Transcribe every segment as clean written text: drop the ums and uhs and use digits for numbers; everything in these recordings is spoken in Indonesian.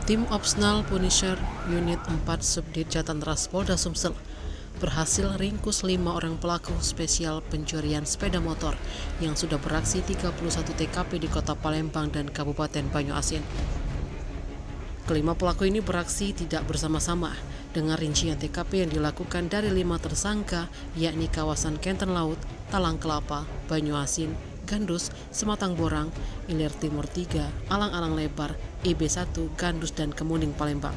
Tim Opsnal Punisher Unit 4 Subdit Jatantras Polda Sumsel berhasil ringkus 5 orang pelaku spesial pencurian sepeda motor yang sudah beraksi 31 TKP di Kota Palembang dan Kabupaten Banyuasin. Kelima pelaku ini beraksi tidak bersama-sama. Dengan rincian TKP yang dilakukan dari 5 tersangka, yakni kawasan Kenten Laut, Talang Kelapa, Banyuasin, Gandus, Sematang Borang, Ilir Timur 3, Alang-Alang Lebar, IB1, Gandus, dan Kemuning Palembang.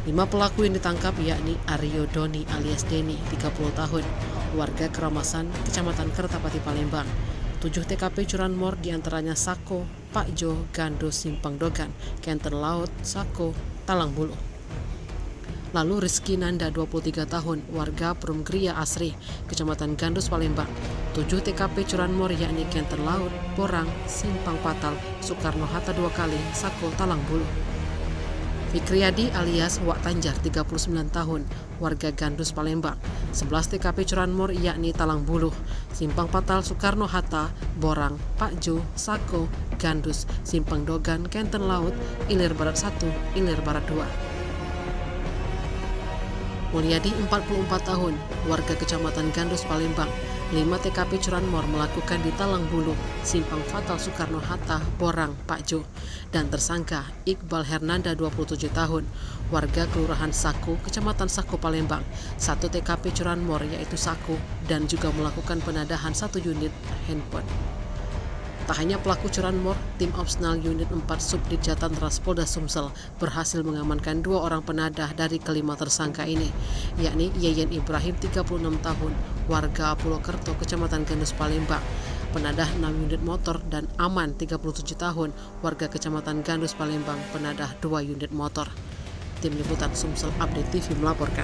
5 pelaku yang ditangkap yakni Aryo Doni alias Deni, 30 tahun, warga Keramasan, Kecamatan Kertapati, Palembang. 7 TKP curanmor diantaranya Sako, Pakjo, Gandus, Simpang Dogan, Kenten Laut, Sako, Talang Bulu. Lalu Rizky Nanda, 23 tahun, warga Perumgeria Asri, Kecamatan Gandus, Palembang. 7 TKP curanmor yakni Kenten Laut, Borang, Simpang Patal, Soekarno-Hatta 2 kali, Sako, Talang Bulu. Fikriyadi alias Wak Tanjar, 39 tahun, warga Gandus, Palembang. 11 TKP curanmor yakni Talang Bulu, Simpang Patal, Soekarno-Hatta, Borang, Pakjo, Sako, Gandus, Simpang Dogan, Kenten Laut, Ilir Barat 1, Ilir Barat 2. Mulyadi, 44 tahun, warga Kecamatan Gandus, Palembang. 5 TKP curanmor melakukan di Talang Bulu, Simpang Fatal, Soekarno-Hatta, Borang, Pakjo. Dan tersangka Iqbal Hernanda, 27 tahun, warga Kelurahan Sako, Kecamatan Sako, Palembang. 1 TKP curanmor yaitu Sako dan juga melakukan penadahan 1 unit handphone. Tak hanya pelaku curanmor, tim Opsnal Unit 4 Subdit Jatantras Polda Sumsel berhasil mengamankan 2 orang penadah dari kelima tersangka ini, yakni Yeyen Ibrahim, 36 tahun, warga Pulokerto, Kecamatan Gandus, Palembang, penadah 6 unit motor, dan Aman, 37 tahun, warga Kecamatan Gandus, Palembang, penadah 2 unit motor. Tim Liputan Sumsel Update TV melaporkan.